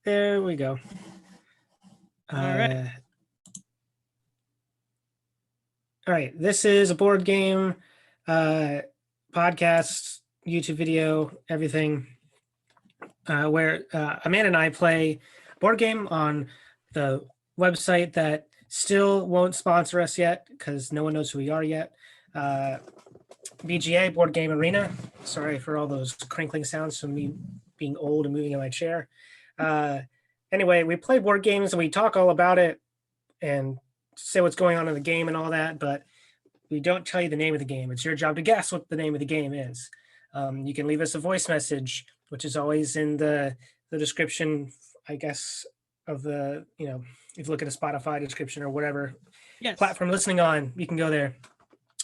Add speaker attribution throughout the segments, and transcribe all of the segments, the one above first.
Speaker 1: There we go.
Speaker 2: All right.
Speaker 1: All right. This is a board game podcast, YouTube video, everything, where Amanda and I play a board game on the website that still won't sponsor us yet because no one knows who we are yet. BGA, Board Game Arena. Sorry for all those crinkling sounds from me being old and moving in my chair. Anyway, we play board games and we talk all about it and say what's going on in the game and all that, but we don't tell you the name of the game. It's your job to guess what the name of the game is. You can leave us a voice message, which is always in the description, I guess, of the, if you look at a Spotify description or whatever platform listening on, you can go there.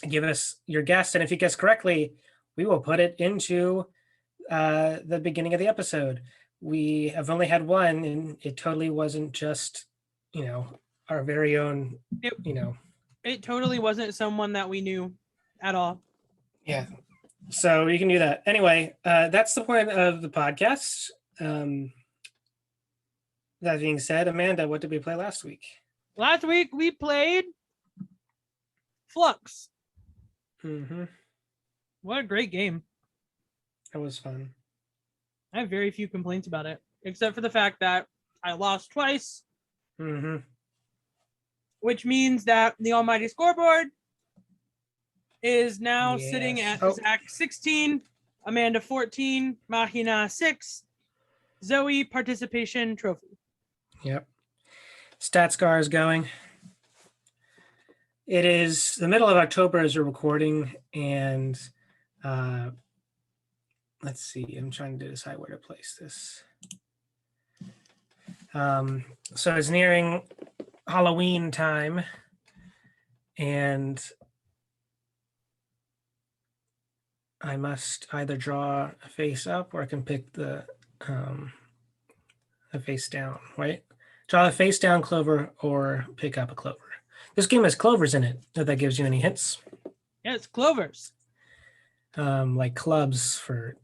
Speaker 1: Give us your guess, and if you guess correctly, we will put it into the beginning of the episode. We have only had one, and it totally wasn't just, our very own,
Speaker 2: It totally wasn't someone that we knew at all.
Speaker 1: Yeah. So you can do that. Anyway, that's the point of the podcast. That being said, Amanda, what did we play last week?
Speaker 2: Last week, we played Flux.
Speaker 1: Mm-hmm.
Speaker 2: What a great game.
Speaker 1: That was fun.
Speaker 2: I have very few complaints about it, except for the fact that I lost twice.
Speaker 1: Mm-hmm.
Speaker 2: Which means that the almighty scoreboard is now sitting at Zach 16, Amanda 14, Mahina 6, Zoe participation trophy.
Speaker 1: Yep. StatScar is going. It is the middle of October as we're recording, and let's see. I'm trying to decide where to place this. So it's nearing Halloween time, and I must either draw a face up or I can pick the a face down, right? Draw a face down clover or pick up a clover. This game has clovers in it, if that gives you any hints.
Speaker 2: Yeah, it's clovers.
Speaker 1: Like clubs for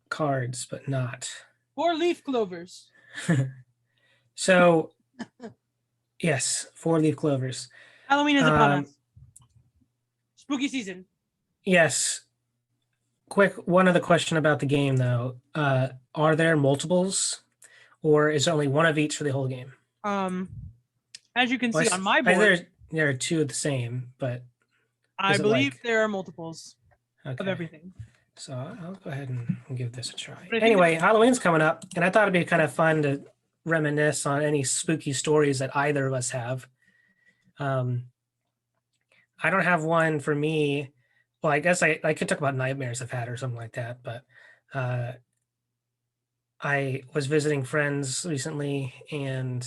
Speaker 1: cards, but not.
Speaker 2: 4-leaf clovers.
Speaker 1: So, yes, 4-leaf clovers.
Speaker 2: Halloween is upon us. Spooky season.
Speaker 1: Yes. Quick, one other question about the game, though. Are there multiples, or is there only one of each for the whole game?
Speaker 2: As you can see on my board,
Speaker 1: there are two of the same, but
Speaker 2: I believe there are multiples of everything.
Speaker 1: So I'll go ahead and give this a try. Anyway, Halloween's coming up, and I thought it'd be kind of fun to reminisce on any spooky stories that either of us have. I don't have one for me. Well, I guess I could talk about nightmares I've had or something like that, but I was visiting friends recently, and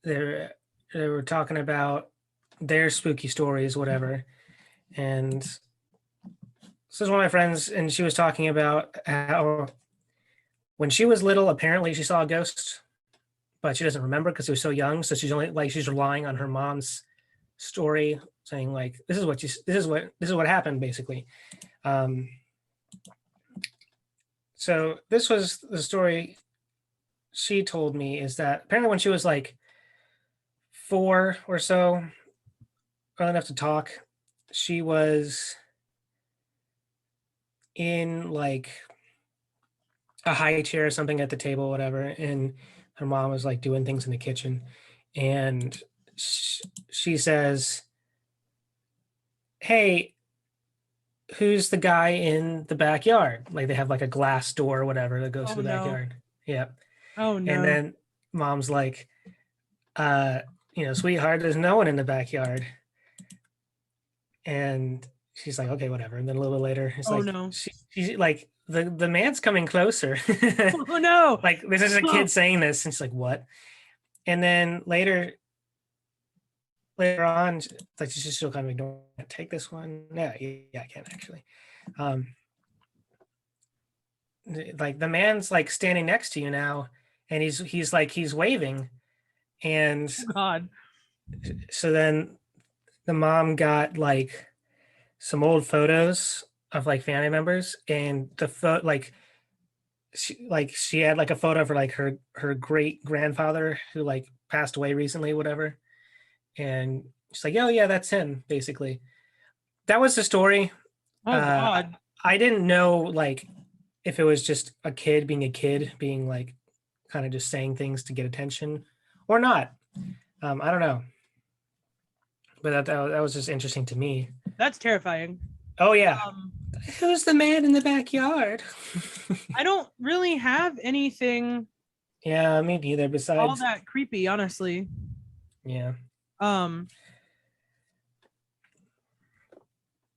Speaker 1: they were talking about their spooky stories, whatever. And this is one of my friends, and she was talking about how when she was little, apparently she saw a ghost, but she doesn't remember because she was so young. So she's relying on her mom's story, saying like, this is what happened, basically. So this was the story she told me, is that apparently when she was like 4 or so, old enough to talk, she was in like a high chair or something at the table, whatever, and her mom was like doing things in the kitchen, and she says, "Hey, who's the guy in the backyard?" Like they have like a glass door or whatever that goes to the backyard. Yeah.
Speaker 2: Oh no.
Speaker 1: And then mom's like, sweetheart, there's no one in the backyard. And she's like, okay, whatever. And then a little bit later, it's
Speaker 2: no.
Speaker 1: She's like, the man's coming closer.
Speaker 2: Oh no.
Speaker 1: Like this is a kid saying this, and she's like, what? And then later on, like she's still kind of ignoring it. Take this one. Yeah, I can actually. Like the man's like standing next to you now, and he's waving, and
Speaker 2: God.
Speaker 1: So then the mom got like some old photos of like family members, and she had like a photo for like her great grandfather who like passed away recently, whatever. And she's like, oh yeah, that's him, basically. That was the story.
Speaker 2: Oh
Speaker 1: Uh,
Speaker 2: God.
Speaker 1: I didn't know like if it was just a kid being like kind of just saying things to get attention or not. I don't know, but that was just interesting to me.
Speaker 2: That's terrifying.
Speaker 1: Oh yeah,
Speaker 2: Um,
Speaker 1: who's the man in the backyard?
Speaker 2: I don't really have anything
Speaker 1: Yeah, me neither.
Speaker 2: all
Speaker 1: Besides,
Speaker 2: that creepy, honestly.
Speaker 1: yeah,
Speaker 2: Um,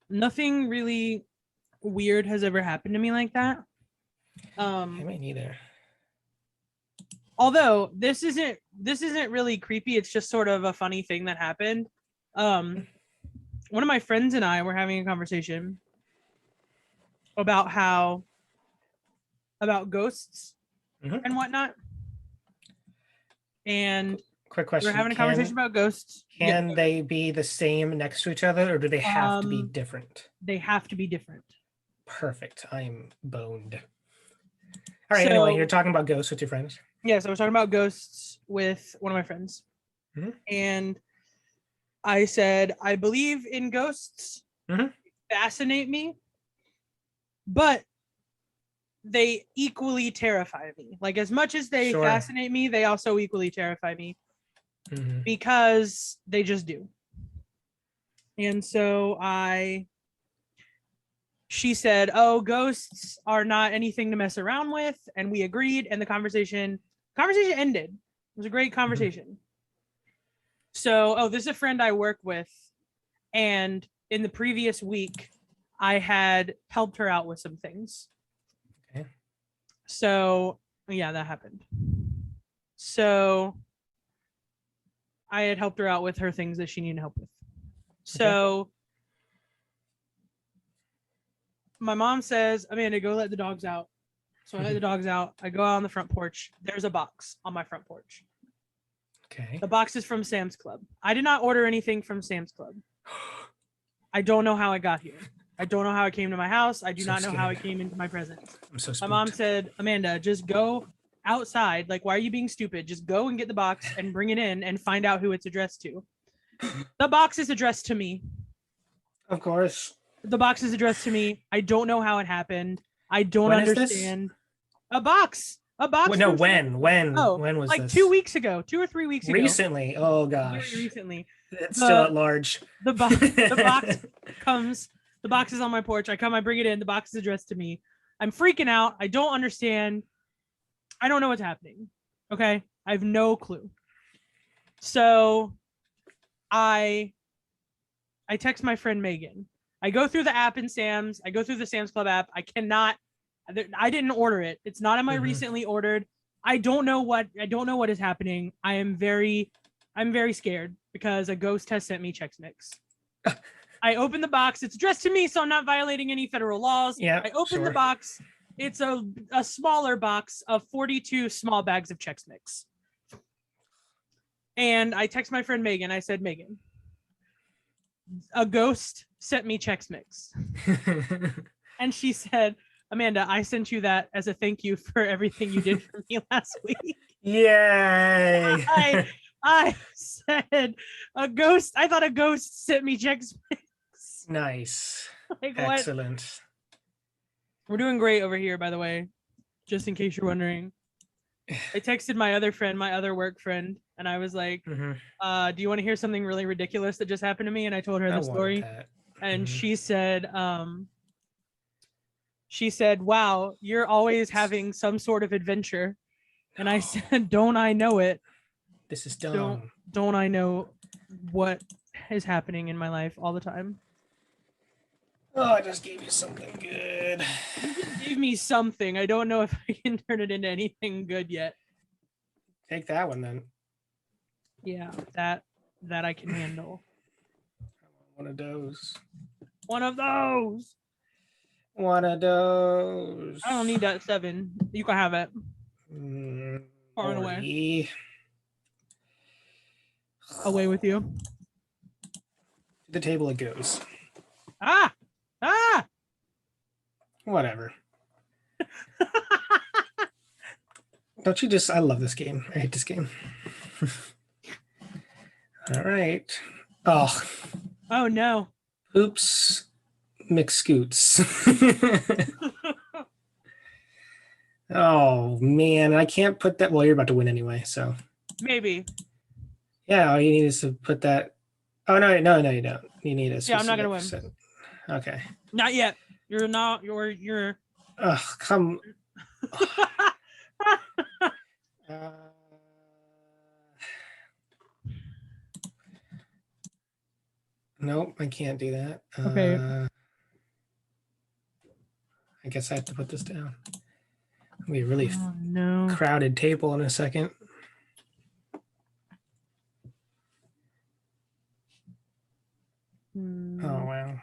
Speaker 2: Nothing really weird has ever happened to me like that.
Speaker 1: me neither.
Speaker 2: Although this isn't really creepy, it's just sort of a funny thing that happened. One of my friends and I were having a conversation about about ghosts and whatnot. And
Speaker 1: Quick
Speaker 2: we were
Speaker 1: question:
Speaker 2: having a conversation about ghosts.
Speaker 1: Can they be the same next to each other, or do they have to be
Speaker 2: Um,
Speaker 1: different?
Speaker 2: They have to be different.
Speaker 1: Perfect. I'm boned. All right. Anyway, you're
Speaker 2: So
Speaker 1: talking about ghosts with your friends.
Speaker 2: yes, I was talking about ghosts with one of my friends.
Speaker 1: Mhm.
Speaker 2: And I said, I believe in ghosts.
Speaker 1: Mhm.
Speaker 2: Fascinate me, but they equally terrify me. Like as much as they
Speaker 1: Sure.
Speaker 2: fascinate me, they also equally terrify me
Speaker 1: Mhm.
Speaker 2: because they just do. And so she said, "Oh, ghosts are not anything to mess around with," and we agreed. And the conversation ended. It was a great conversation. So, oh, this is a friend I work with, and in the previous week, I had helped her out with some things.
Speaker 1: Okay.
Speaker 2: So, yeah, that happened. So, I had helped her out with her things that she needed help with. So, my mom says, Amanda, go let the dogs out. So I let the dogs out. I go out on the front porch. There's a box on my front porch.
Speaker 1: Okay.
Speaker 2: The box is from Sam's Club. I did not order anything from Sam's Club. I don't know how it got here. I don't know how it came to my house. I do not know how it came into my presence.
Speaker 1: I'm so
Speaker 2: My
Speaker 1: spooked.
Speaker 2: mom said, Amanda, just go outside. Like, why are you being stupid? Just go and get the box and bring it in and find out who it's addressed to. The box is addressed to me.
Speaker 1: Of course.
Speaker 2: The box is addressed to me. I don't know how it happened. I don't
Speaker 1: When
Speaker 2: understand. A box. A box.
Speaker 1: No,
Speaker 2: from Sam's
Speaker 1: when?
Speaker 2: Club. Oh,
Speaker 1: When was
Speaker 2: like
Speaker 1: this?
Speaker 2: 2 weeks ago, 2 or 3 weeks ago.
Speaker 1: Recently. Oh gosh.
Speaker 2: Very recently.
Speaker 1: It's still at large.
Speaker 2: The box comes. The box is on my porch. I come. I bring it in. The box is addressed to me. I'm freaking out. I don't understand. I don't know what's happening. Okay, I have no clue. So, I text my friend Megan. I go through the app in Sam's. I go through the Sam's Club app. I cannot. I didn't order it. It's not in my recently ordered. I don't know what is happening. I'm very scared because a ghost has sent me Chex Mix. I open the box. It's addressed to me, so I'm not violating any federal laws.
Speaker 1: Yeah.
Speaker 2: I open the box. It's a smaller box of 42 small bags of Chex Mix. And I text my friend Megan. I said, Megan, a ghost sent me Chex Mix. And she said, Amanda, I sent you that as a thank you for everything you did for me last week.
Speaker 1: Yay.
Speaker 2: I said, I thought a ghost sent me Chex Mix.
Speaker 1: Nice.
Speaker 2: Like,
Speaker 1: excellent.
Speaker 2: What? We're doing great over here, by the way, just in case you're wondering. I texted my other friend, my other work friend, and I was like, do you want to hear something really ridiculous that just happened to me? And I told her the story. And she said, wow, you're always having some sort of adventure. And I said, don't I know it?
Speaker 1: This is dumb.
Speaker 2: Don't I know what is happening in my life all the time?
Speaker 1: Oh, I just gave you something good.
Speaker 2: You just gave me something. I don't know if I can turn it into anything good yet.
Speaker 1: Take that one then.
Speaker 2: Yeah, that I can handle.
Speaker 1: One of those.
Speaker 2: One of those.
Speaker 1: One of those.
Speaker 2: I don't need that 7. You can have it. Far and away. Away with you.
Speaker 1: To the table it goes.
Speaker 2: Ah!
Speaker 1: Whatever. Don't you just? I love this game. I hate this game. All right. Oh,
Speaker 2: Oh no.
Speaker 1: oops. McScoots. Oh man, I can't put that. Well, you're about to win anyway, so
Speaker 2: Maybe.
Speaker 1: yeah. All you need is to put that. Oh no, you don't. You need a specific
Speaker 2: Yeah, I'm not gonna win.
Speaker 1: set. Okay.
Speaker 2: Not yet. You're not. You're.
Speaker 1: Oh, come. Uh, nope, I can't do that.
Speaker 2: Okay.
Speaker 1: I guess I have to put this down. It'll be a really
Speaker 2: Oh, no.
Speaker 1: crowded table in a second. Oh wow.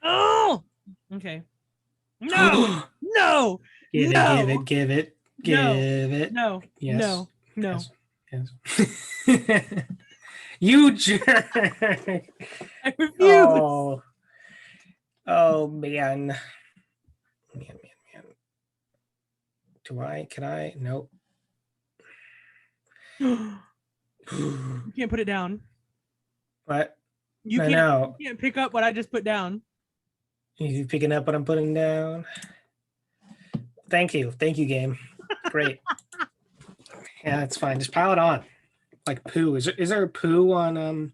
Speaker 2: Oh. Okay. No. No.
Speaker 1: Give
Speaker 2: No.
Speaker 1: it.
Speaker 2: No.
Speaker 1: Yes.
Speaker 2: No. No.
Speaker 1: Yes. You jerk.
Speaker 2: I refuse.
Speaker 1: Oh man. Man. Can I? Nope.
Speaker 2: You can't put it down.
Speaker 1: What?
Speaker 2: You
Speaker 1: I
Speaker 2: can't.
Speaker 1: know.
Speaker 2: You can't pick up what I just put down.
Speaker 1: You picking up what I'm putting down? Thank you, game. Great. Yeah, it's fine. Just pile it on, like poo. Is there a poo on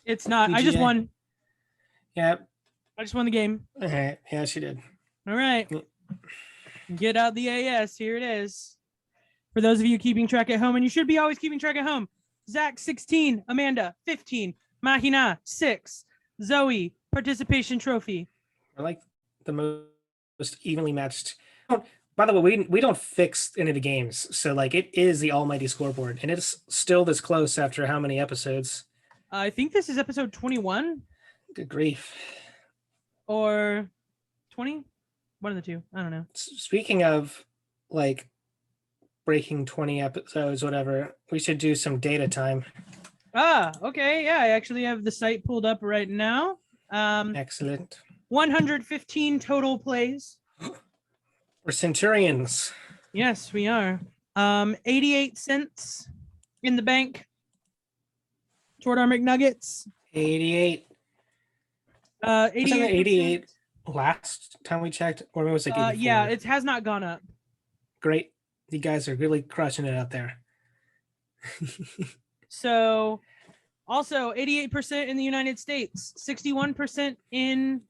Speaker 2: It's not.
Speaker 1: PGA?
Speaker 2: I just won.
Speaker 1: Yeah.
Speaker 2: I just won the game.
Speaker 1: All right. Yeah, she did.
Speaker 2: All right. Get out the AS. Here it is. For those of you keeping track at home, and you should be always keeping track at home. Zach 16, Amanda 15, Mahina 6, Zoe participation trophy.
Speaker 1: We're like the most evenly matched. By the way, we don't fix any of the games, so like it is the almighty scoreboard, and it's still this close after how many episodes?
Speaker 2: I think this is episode 21.
Speaker 1: Good grief.
Speaker 2: Or 20? One of the two. I don't know.
Speaker 1: Speaking of like breaking 20 episodes, whatever, we should do some data time.
Speaker 2: Okay. Yeah, I actually have the site pulled up right now.
Speaker 1: Excellent.
Speaker 2: 115 total plays.
Speaker 1: We're centurions.
Speaker 2: Yes, we are. 88 cents in the bank toward our McNuggets.
Speaker 1: 88. 88 last time we checked, or it was like 84?
Speaker 2: Yeah, it has not gone up.
Speaker 1: Great. You guys are really crushing it out there.
Speaker 2: So also 88% in the United States, 61% in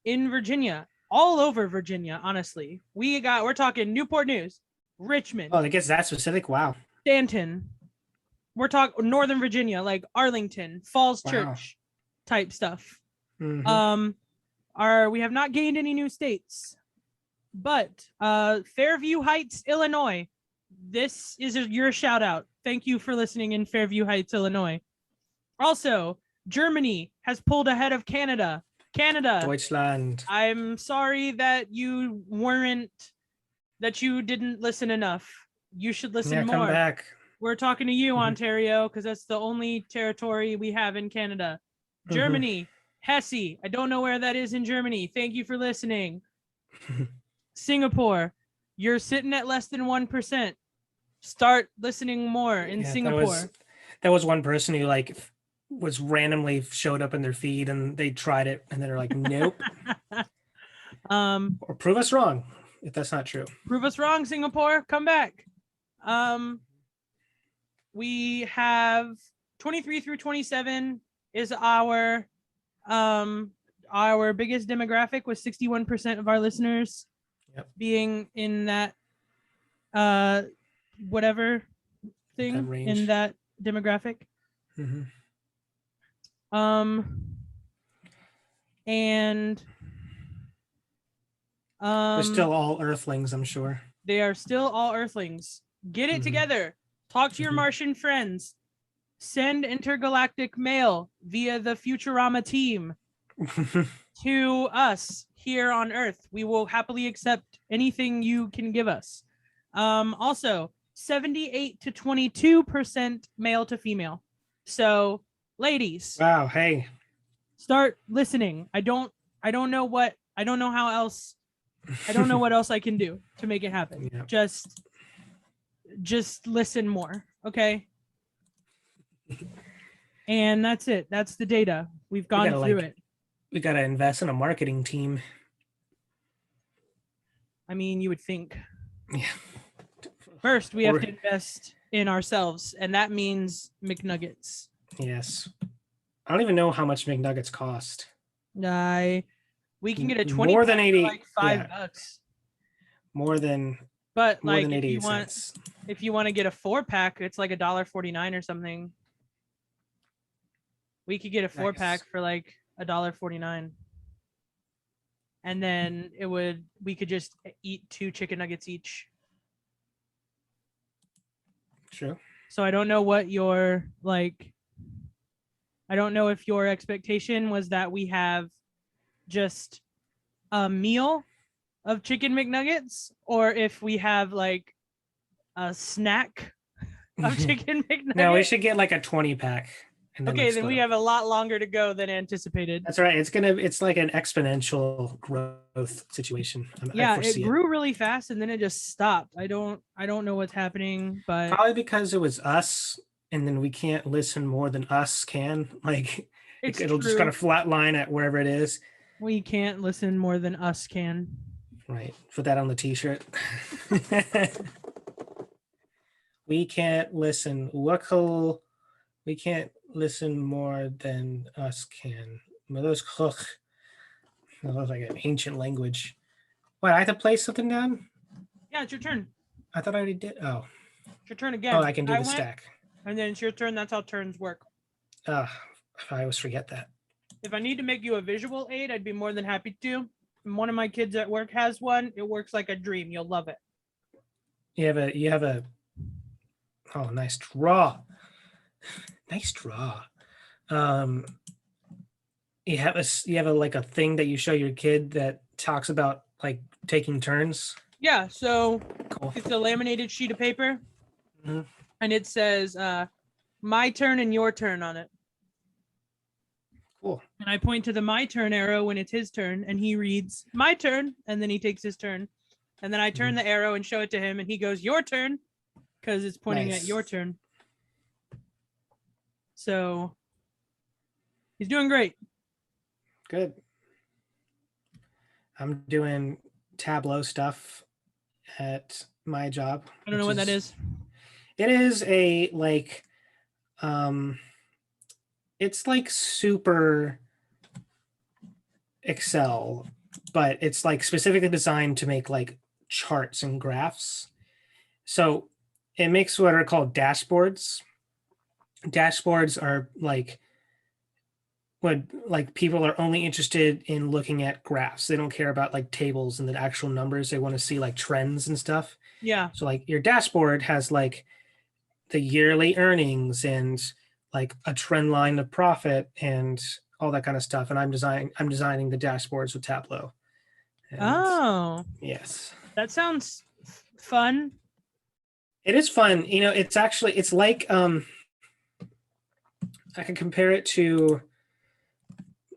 Speaker 2: Virginia, all over Virginia. Honestly, we're talking Newport News, Richmond.
Speaker 1: Oh, I guess that specific. Wow.
Speaker 2: Stanton. We're talking Northern Virginia, like Arlington, Falls Church type stuff.
Speaker 1: Mm-hmm.
Speaker 2: We have not gained any new states, but Fairview Heights, Illinois. This is your shout out. Thank you for listening in Fairview Heights, Illinois. Also, Germany has pulled ahead of Canada.
Speaker 1: Deutschland.
Speaker 2: I'm sorry that you didn't listen enough. You should listen more.
Speaker 1: Come back.
Speaker 2: We're talking to you, Ontario, because that's the only territory we have in Canada. Germany, Hesse. I don't know where that is in Germany. Thank you for listening. Singapore, you're sitting at less than 1%. Start listening more in Singapore.
Speaker 1: That was one person who like was randomly showed up in their feed and they tried it and they're like, nope. Or prove us wrong if that's not true.
Speaker 2: Prove us wrong, Singapore. Come back. We have 23 through 27 is our biggest demographic, with 61% of our listeners being in that whatever thing in that demographic. And
Speaker 1: they're still all Earthlings, I'm sure.
Speaker 2: They are still all Earthlings. Get it together. Talk to your Martian friends. Send intergalactic mail via the Futurama team to us here on Earth. We will happily accept anything you can give us. Also, 78 to 22% male to female. So, ladies.
Speaker 1: Wow, hey.
Speaker 2: Start listening. I don't know how else I don't know what else I can do to make it happen.
Speaker 1: Yeah.
Speaker 2: Just listen more, okay? And that's it. That's the data. We've gone through it.
Speaker 1: We gotta invest in a marketing team.
Speaker 2: I mean, you would think.
Speaker 1: Yeah.
Speaker 2: First, we have to invest in ourselves, and that means McNuggets.
Speaker 1: Yes. I don't even know how much McNuggets cost.
Speaker 2: We can get a 20
Speaker 1: more than
Speaker 2: pack
Speaker 1: 80
Speaker 2: for like $5.
Speaker 1: More than
Speaker 2: But
Speaker 1: more
Speaker 2: like
Speaker 1: than
Speaker 2: if
Speaker 1: 88
Speaker 2: you want
Speaker 1: cents.
Speaker 2: if you want to get a 4-pack, it's like $1.49 or something. We could get a 4-pack for like $1.49. And then we could just eat 2 chicken nuggets each.
Speaker 1: True.
Speaker 2: So I don't know what your I don't know if your expectation was that we have just a meal of chicken McNuggets, or if we have like a snack of chicken McNuggets.
Speaker 1: No, we should get like a 20-pack.
Speaker 2: Okay, then we have a lot longer to go than anticipated.
Speaker 1: That's right. It's like an exponential growth situation.
Speaker 2: Yeah, it grew really fast and then it just stopped. I don't know what's happening, but
Speaker 1: probably because it was us, and then we can't listen more than us can. Like it'll just kind of flatline at wherever it is.
Speaker 2: We can't listen more than us can.
Speaker 1: Right. Put that on the t-shirt. We can't listen. We can't listen more than us can. That was like an ancient language. What, I have to place something down?
Speaker 2: Yeah, it's your turn.
Speaker 1: I thought I already did. Oh.
Speaker 2: It's your turn again.
Speaker 1: Oh, I can do the stack.
Speaker 2: And then it's your turn. That's how turns work.
Speaker 1: I always forget that.
Speaker 2: If I need to make you a visual aid, I'd be more than happy to. And one of my kids at work has one. It works like a dream. You'll love it. You
Speaker 1: have a oh, nice draw. Nice draw. You have a like a thing that you show your kid that talks about like taking turns.
Speaker 2: Yeah, so
Speaker 1: cool.
Speaker 2: It's a laminated sheet of paper, and it says my turn and your turn on it.
Speaker 1: Cool.
Speaker 2: And I point to the my turn arrow when it's his turn, and he reads my turn, and then he takes his turn. And then I turn the arrow and show it to him, and he goes your turn, because it's pointing at your turn. So he's doing great.
Speaker 1: Good. I'm doing Tableau stuff at my job.
Speaker 2: I don't know what that is.
Speaker 1: It is a like it's like super Excel, but it's like specifically designed to make like charts and graphs. So it makes what are called dashboards. Dashboards are like when like people are only interested in looking at graphs. They don't care about like tables and the actual numbers. They want to see like trends and stuff.
Speaker 2: Yeah.
Speaker 1: So like your dashboard has like the yearly earnings and like a trend line of profit and all that kind of stuff. And I'm designing the dashboards with Tableau.
Speaker 2: And
Speaker 1: yes.
Speaker 2: That sounds fun.
Speaker 1: It is fun. You know, it's like I can compare it to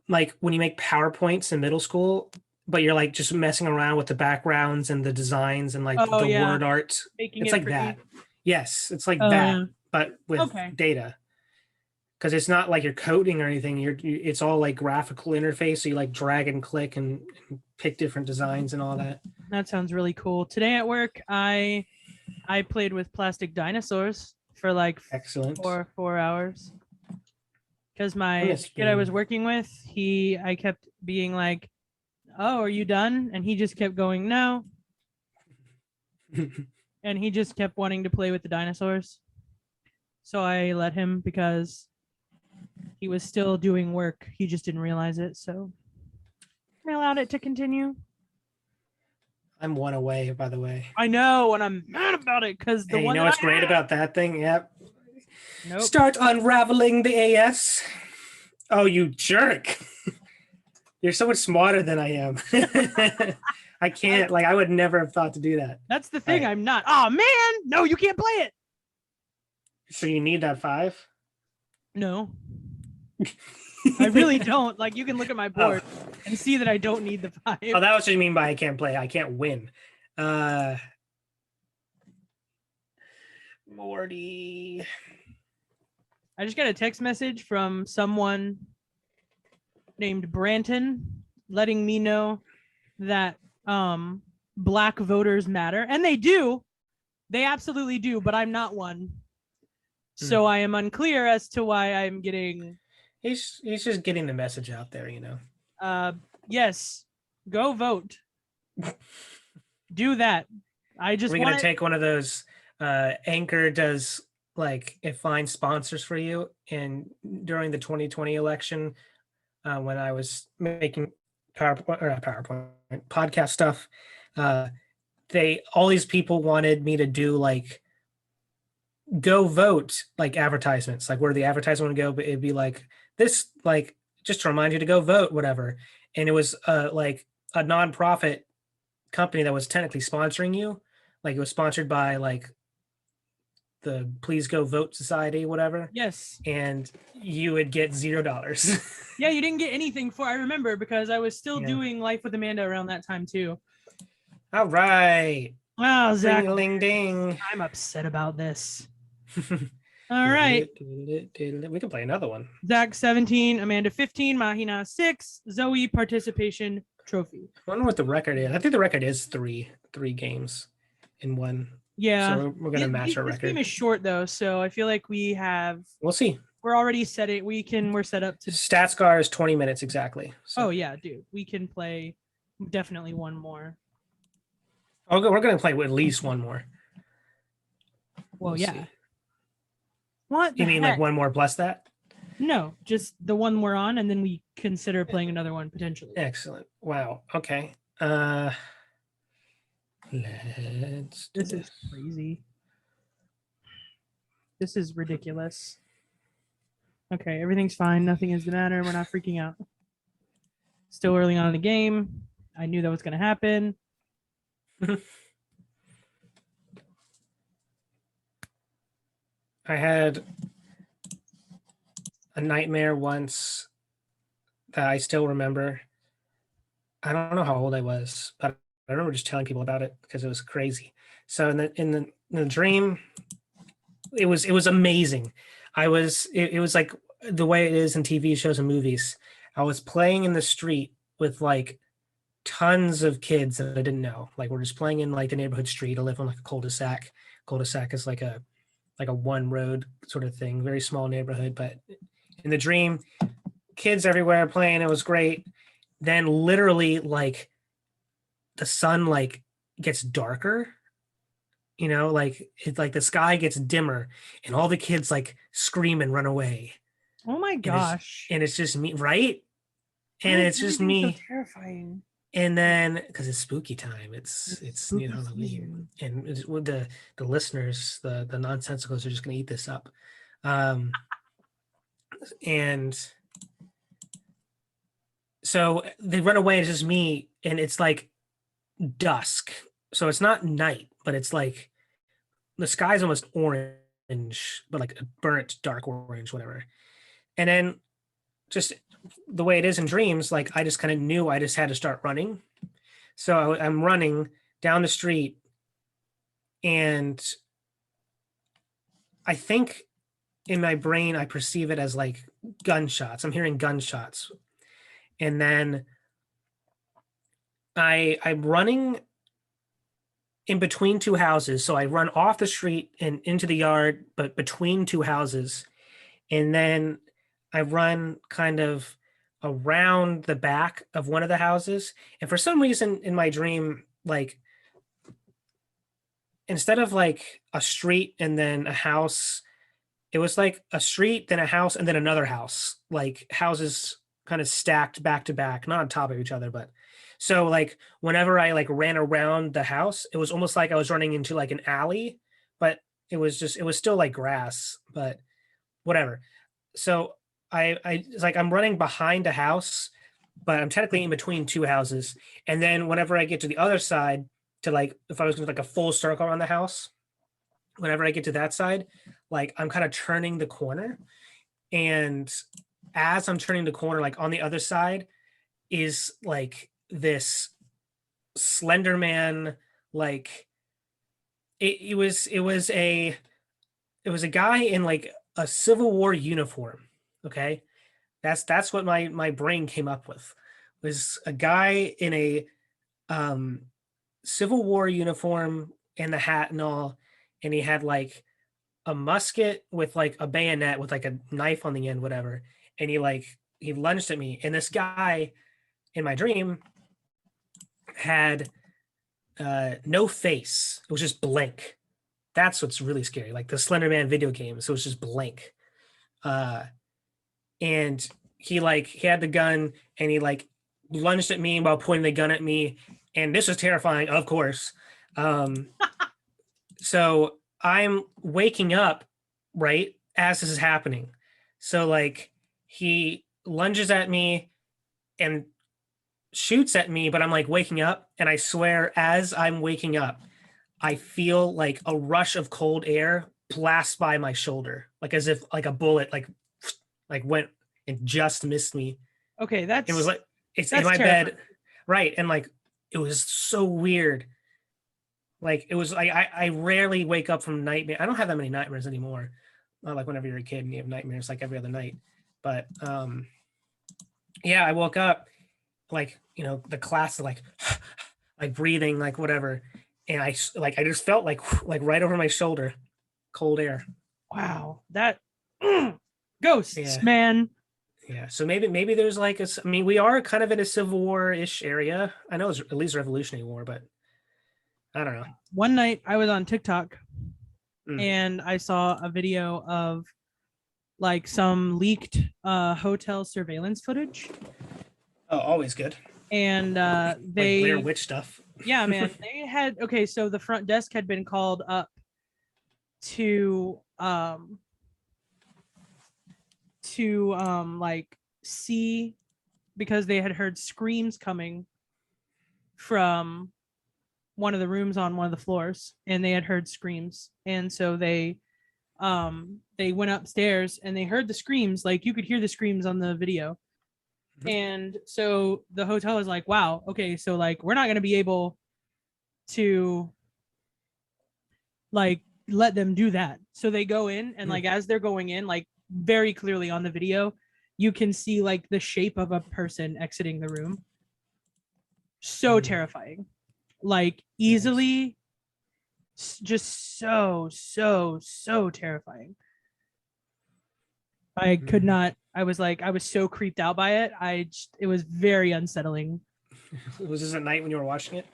Speaker 1: like when you make PowerPoints in middle school, but you're like just messing around with the backgrounds and the designs and like the word art. It's like that. Yes, it's like that, but with data. Because it's not like you're coding or anything. It's all like graphical interface. So you like drag and click and pick different designs and all that.
Speaker 2: That sounds really cool. Today at work, I played with plastic dinosaurs for like
Speaker 1: excellent
Speaker 2: 4 hours. Because my kid I was working with, I kept being like, "Oh, are you done?" And he just kept going, "No." And he just kept wanting to play with the dinosaurs. So I let him because he was still doing work. He just didn't realize it. So I allowed it to continue.
Speaker 1: I'm one away, by the way.
Speaker 2: I know, and I'm mad about it because
Speaker 1: you know what's great about that thing? Yep.
Speaker 2: Nope.
Speaker 1: Start unraveling the AS. Oh, you jerk. You're so much smarter than I am. I can't, I would never have thought to do that.
Speaker 2: That's the thing. Right. I'm not. Oh, man. No, you can't play it.
Speaker 1: So you need that 5?
Speaker 2: No. I really don't. Like, you can look at my board and see that I don't need the 5.
Speaker 1: Oh, that was what you mean by I can't play. I can't win. Morty.
Speaker 2: I just got a text message from someone named Branton letting me know that Black voters matter, and they do. They absolutely do, but I'm not one. So I am unclear as to why I'm getting.
Speaker 1: He's just getting the message out there,
Speaker 2: Yes, go vote. Do that. I just
Speaker 1: We're gonna take one of those. Anchor does like it finds sponsors for you, and during the 2020 election, when I was making PowerPoint podcast stuff, all these people wanted me to do like go vote like advertisements, like where the advertisement would go, but it'd be like this, like just to remind you to go vote, whatever. And it was like a nonprofit company that was technically sponsoring you, like it was sponsored by like the Please Go Vote Society, whatever.
Speaker 2: Yes.
Speaker 1: And you would get $0.
Speaker 2: Yeah, you didn't get anything for. I remember because I was still doing Life with Amanda around that time too.
Speaker 1: All right.
Speaker 2: Wow, Zach.
Speaker 1: Ding ding.
Speaker 2: I'm upset about this. All right.
Speaker 1: We can play another one.
Speaker 2: Zach 17, Amanda 15, Mahina 6, Zoe participation trophy.
Speaker 1: I wonder what the record is. I think the record is three games in one.
Speaker 2: Yeah.
Speaker 1: So we're gonna match our record.
Speaker 2: This game is short though, so I feel like we have.
Speaker 1: We'll see.
Speaker 2: We're already set it. We're set up to.
Speaker 1: StatScar is 20 minutes exactly.
Speaker 2: So. Oh yeah, dude. We can play definitely one more.
Speaker 1: We're gonna play at least one more.
Speaker 2: Well, yeah. See. What?
Speaker 1: You mean like one more plus that?
Speaker 2: No, just the one we're on, and then we consider playing another one potentially.
Speaker 1: Excellent. Wow. Okay.
Speaker 2: This is crazy. This is ridiculous. Okay, everything's fine. Nothing is the matter. We're not freaking out. Still early on in the game. I knew that was going to happen.
Speaker 1: I had a nightmare once that I still remember. I don't know how old I was, but I remember just telling people about it because it was crazy. So in the dream, it was amazing. It was like the way it is in TV shows and movies. I was playing in the street with like tons of kids that I didn't know. Like we're just playing in like the neighborhood street. I live on like a cul-de-sac. Cul-de-sac is like a one road sort of thing, very small neighborhood. But in the dream, kids everywhere playing. It was great. Then literally like the sun like gets darker, like it's like the sky gets dimmer and all the kids like scream and run away.
Speaker 2: Oh my gosh.
Speaker 1: And it's just me, right? And it's just me.
Speaker 2: So terrifying.
Speaker 1: And then because it's spooky time, it's Halloween, and with the listeners, the nonsensicals are just gonna eat this up. And so they run away, and it's just me, and it's like dusk. So it's not night, but it's like the sky's almost orange, but like a burnt dark orange, whatever. And then just the way it is in dreams, like I just kind of knew I just had to start running. So I'm running down the street, and I think in my brain I perceive it as like gunshots. I'm hearing gunshots, and then I'm running in between two houses. So I run off the street and into the yard, but between two houses, and then I run kind of around the back of one of the houses. And for some reason in my dream, like instead of like a street and then a house, it was like a street, then a house, and then another house, like houses kind of stacked back to back, not on top of each other. But so like whenever I like ran around the house, it was almost like I was running into like an alley, but it was still like grass, but whatever. So it's like I'm running behind a house, but I'm technically in between two houses. And then whenever I get to the other side, to like if I was doing like a full circle around the house, whenever I get to that side, like I'm kind of turning the corner, and as I'm turning the corner, like on the other side is like this Slenderman, like it was a guy in like a Civil War uniform. Okay. That's what my brain came up with, was a guy in a um Civil War uniform and the hat and all, and he had like a musket with like a bayonet with like a knife on the end, whatever. And he lunged at me. And this guy in my dream had no face. It was just blank. That's what's really scary. Like the Slender Man video game, so it was just blank. Uh, and he had the gun and he like lunged at me while pointing the gun at me. And this was terrifying, of course. Um, so I'm waking up right as this is happening. So like he lunges at me and shoots at me, but I'm like waking up, and I swear as I'm waking up, I feel like a rush of cold air blast by my shoulder, like as if like a bullet like went and just missed me.
Speaker 2: Okay,
Speaker 1: It was like it's in
Speaker 2: that's
Speaker 1: my
Speaker 2: terrifying.
Speaker 1: bed, right? And like it was so weird. Like it was like I rarely wake up from nightmare. I don't have that many nightmares anymore. Not like whenever you're a kid and you have nightmares like every other night. But yeah, I woke up like, the class like like breathing, like whatever. And I just felt like right over my shoulder, cold air.
Speaker 2: Wow, that ghosts,
Speaker 1: Yeah.
Speaker 2: man.
Speaker 1: Yeah. So maybe there's like I mean, we are kind of in a Civil War-ish area. I know it's at least Revolutionary War, but I don't know.
Speaker 2: One night I was on TikTok
Speaker 1: Mm.
Speaker 2: and I saw a video of like some leaked hotel surveillance footage.
Speaker 1: Oh, always good.
Speaker 2: And
Speaker 1: Like Blair Witch stuff.
Speaker 2: yeah, man, they had okay, so the front desk had been called up to like see, because they had heard screams coming from one of the rooms on one of the floors, and they had heard screams, and so they went upstairs and they heard the screams, like you could hear the screams on the video. And so the hotel is like, wow, okay, so like we're not going to be able to like let them do that. So they go in, and like as they're going in, like very clearly on the video, you can see like the shape of a person exiting the room. So terrifying. Like easily just so terrifying. I could not. I was so creeped out by it. It was very unsettling.
Speaker 1: Was this at night when you were watching it?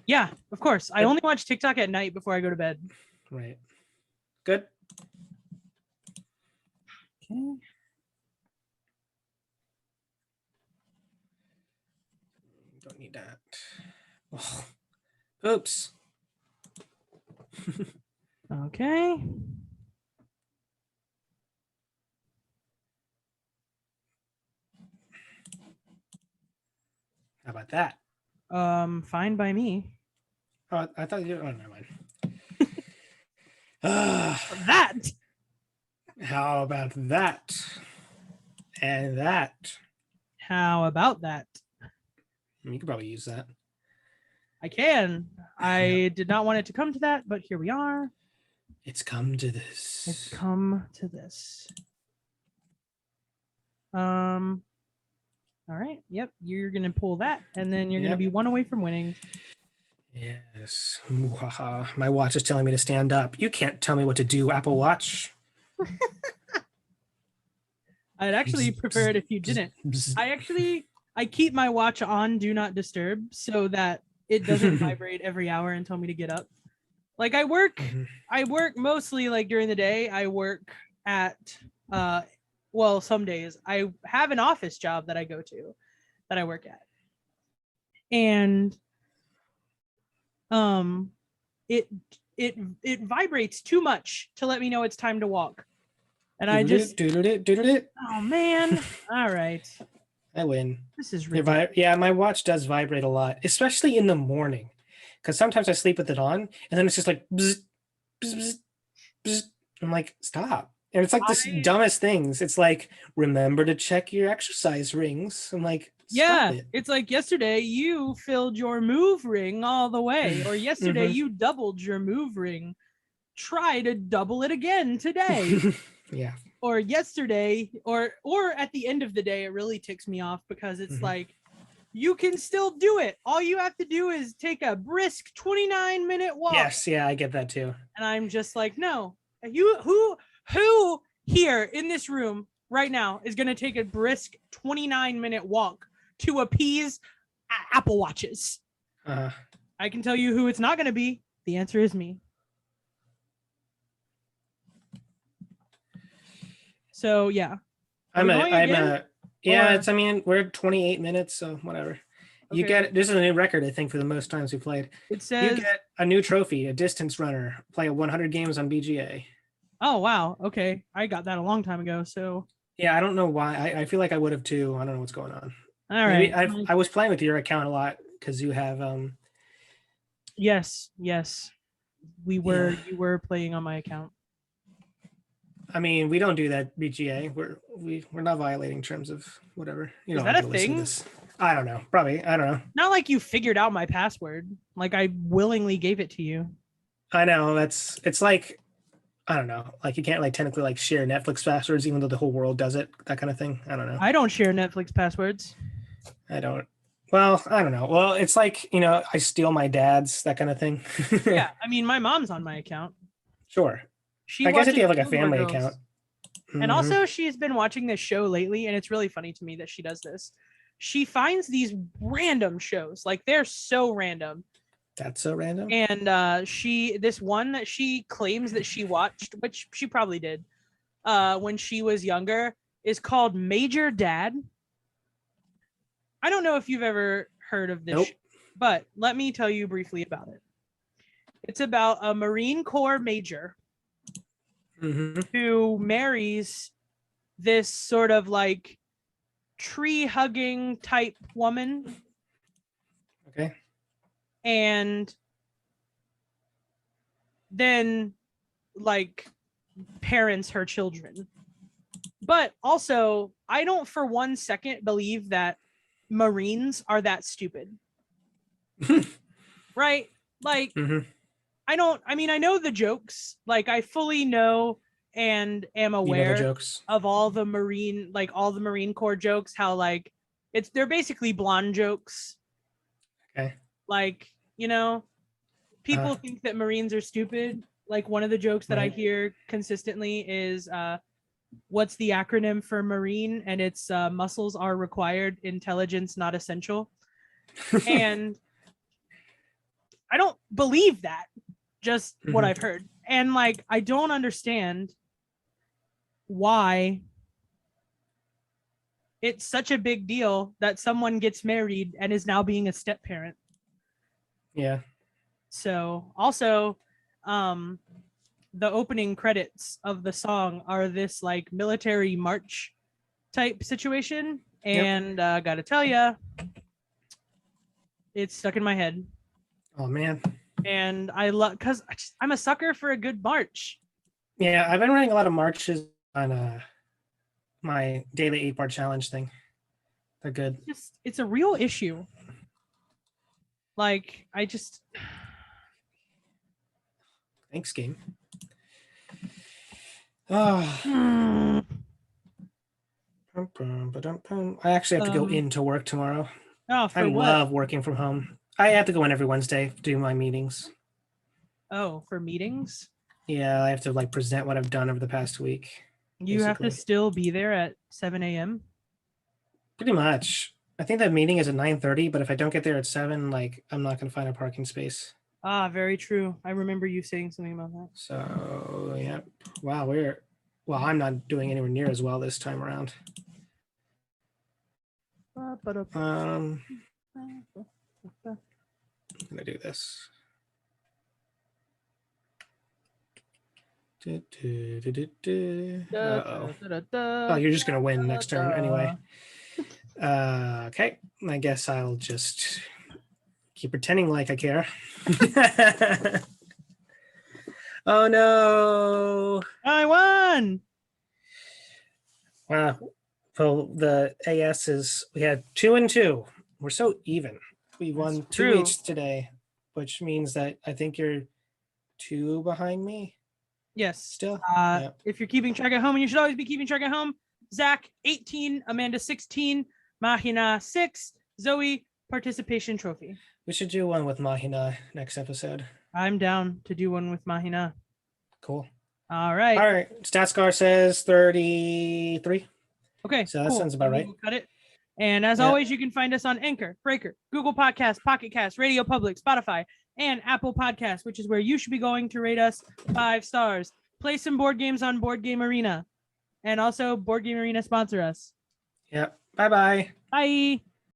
Speaker 2: Yeah, of course. I only watch TikTok at night before I go to bed.
Speaker 1: Right. Good.
Speaker 2: Okay.
Speaker 1: Don't need that. Oh. Oops.
Speaker 2: Okay.
Speaker 1: How about that?
Speaker 2: Fine by me.
Speaker 1: Oh, I thought you. Oh, never mind.
Speaker 2: That.
Speaker 1: How about that? And that.
Speaker 2: How about that?
Speaker 1: You could probably use that.
Speaker 2: I can. I did not want it to come to that, but here we are.
Speaker 1: It's come to this.
Speaker 2: It's come to this. All right. Yep. You're gonna pull that, and then you're gonna be one away from winning.
Speaker 1: Yes. My watch is telling me to stand up. You can't tell me what to do, Apple Watch.
Speaker 2: I'd actually prefer it if you didn't. I keep my watch on do not disturb so that it doesn't vibrate every hour and tell me to get up. Like I work mostly like during the day. I work at well, some days I have an office job that I go to, that I work at. And it vibrates too much to let me know it's time to walk. And I just oh man. All right.
Speaker 1: I win.
Speaker 2: This is ridiculous.
Speaker 1: Yeah, my watch does vibrate a lot, especially in the morning. Because sometimes I sleep with it on, and then it's just like bzz, bzz, bzz, bzz. I'm like, stop. And it's like this
Speaker 2: I
Speaker 1: dumbest things. It's like, remember to check your exercise rings. I'm like, stop
Speaker 2: Yeah,
Speaker 1: it.
Speaker 2: it's like yesterday you filled your move ring all the way, or yesterday
Speaker 1: Mhm.
Speaker 2: you doubled your move ring. Try to double it again today.
Speaker 1: Yeah.
Speaker 2: Or yesterday, or at the end of the day, it really ticks me off because it's
Speaker 1: Mhm.
Speaker 2: like you can still do it. All you have to do is take a brisk 29-minute walk.
Speaker 1: Yes, yeah, I get that too.
Speaker 2: And I'm just like, no. You who here in this room right now is gonna take a brisk 29-minute walk to appease Apple Watches?
Speaker 1: Uh,
Speaker 2: I can tell you who it's not gonna be. The answer is me. So yeah. Are we going again?
Speaker 1: Yeah,
Speaker 2: Or
Speaker 1: it's, I mean, we're 28 minutes, so whatever. You
Speaker 2: okay.
Speaker 1: get, this is a new record, I think, for the most times we played.
Speaker 2: It
Speaker 1: You
Speaker 2: says,
Speaker 1: get a new trophy, a distance runner, play 100 games on BGA.
Speaker 2: oh wow, okay. I got that a long time ago. So
Speaker 1: Yeah, I don't know why. I feel like I would have too. I don't know what's going on.
Speaker 2: all
Speaker 1: Maybe
Speaker 2: right.
Speaker 1: I was playing with your account a lot because you have
Speaker 2: Yes, yes.
Speaker 1: yeah.
Speaker 2: You were playing on my account.
Speaker 1: I mean, we don't do that BGA. We're not violating terms of whatever. You
Speaker 2: Is
Speaker 1: don't
Speaker 2: that
Speaker 1: have
Speaker 2: a
Speaker 1: to listen to
Speaker 2: thing?
Speaker 1: this. I don't know. Probably. I don't know.
Speaker 2: Not like you figured out my password. Like I willingly gave it to you.
Speaker 1: I know it's like, I don't know. Like you can't like technically like share Netflix passwords even though the whole world does it. That kind of thing. I don't know.
Speaker 2: I don't share Netflix passwords.
Speaker 1: I don't. Well, I don't know. Well, it's like, I steal my dad's, that kind of thing.
Speaker 2: Yeah, I mean my mom's on my account.
Speaker 1: Sure.
Speaker 2: She
Speaker 1: I guess if
Speaker 2: watches
Speaker 1: you have like a
Speaker 2: Gilmore
Speaker 1: family
Speaker 2: Girls.
Speaker 1: account.
Speaker 2: And
Speaker 1: Mhm.
Speaker 2: also she's been watching this show lately and it's really funny to me that she does this. She finds these random shows. Like they're so random.
Speaker 1: That's so random.
Speaker 2: And this one that she claims that she watched, which she probably did, when she was younger, is called Major Dad. I don't know if you've ever heard of this,
Speaker 1: Nope.
Speaker 2: but let me tell you briefly about it. It's about a Marine Corps major
Speaker 1: Mm-hmm.
Speaker 2: who marries this sort of like tree hugging type woman.
Speaker 1: Okay.
Speaker 2: And then like parents her children. But also, I don't for 1 second believe that Marines are that stupid. Right? Like,
Speaker 1: Mm-hmm.
Speaker 2: I know the jokes. Like, I fully know and am
Speaker 1: You know the
Speaker 2: aware
Speaker 1: jokes.
Speaker 2: of all the Marine Corps jokes, how like they're basically blonde jokes.
Speaker 1: Okay.
Speaker 2: Like, people think that Marines are stupid. Like one of the jokes that I
Speaker 1: Right.
Speaker 2: hear consistently is what's the acronym for Marine? And it's muscles are required, intelligence not essential. And I don't believe that, just what
Speaker 1: Mhm.
Speaker 2: I've heard. And like, I don't understand why it's such a big deal that someone gets married and is now being a step parent.
Speaker 1: Yeah.
Speaker 2: So also, the opening credits of the song are this like military march type situation.
Speaker 1: Yep.
Speaker 2: And gotta tell you, it's stuck in my head.
Speaker 1: Oh man.
Speaker 2: And I love because I'm a sucker for a good march.
Speaker 1: Yeah, I've been running a lot of marches on my daily 8-bar challenge thing. They're good.
Speaker 2: It's a real issue. Like I just
Speaker 1: Thanks, game. Oh. I actually have to go into work tomorrow.
Speaker 2: For
Speaker 1: I
Speaker 2: what?
Speaker 1: love working from home. I have to go in every Wednesday to do my meetings.
Speaker 2: Oh, for meetings?
Speaker 1: Yeah, I have to like present what I've done over the past week.
Speaker 2: You have to
Speaker 1: Basically.
Speaker 2: still be there at 7 a.m.
Speaker 1: Pretty much. I think that meeting is at 9:30, but if I don't get there at 7, like I'm not gonna find a parking space.
Speaker 2: Ah, very true. I remember you saying something about that.
Speaker 1: So yeah. Wow, I'm not doing anywhere near as well this time around. I'm gonna do this. Uh-oh. Oh, you're just gonna win next turn anyway. Okay, I guess I'll just keep pretending like I care. Oh no!
Speaker 2: I won.
Speaker 1: Wow. So the AS is, we had 2 and 2. We're so even. We won
Speaker 2: That's
Speaker 1: 2
Speaker 2: true.
Speaker 1: each today, which means that I think you're 2 behind me
Speaker 2: Yes.
Speaker 1: still.
Speaker 2: If you're keeping track at home, and you should always be keeping track at home, Zach 18, Amanda 16, Mahina 6, Zoe participation trophy.
Speaker 1: We should do one with Mahina next episode.
Speaker 2: I'm down to do one with Mahina.
Speaker 1: Cool.
Speaker 2: All right.
Speaker 1: All right. StatScar says 33.
Speaker 2: Okay.
Speaker 1: So that
Speaker 2: cool.
Speaker 1: sounds about right.
Speaker 2: We'll cut it. And as always, you can find us on Anchor, Breaker, Google Podcasts, Pocket Cast, Radio Public, Spotify, and Apple Podcasts, which is where you should be going to rate us 5 stars. Play some board games on Board Game Arena. And also, Board Game Arena sponsor us.
Speaker 1: Yep. Bye-bye.
Speaker 2: Bye.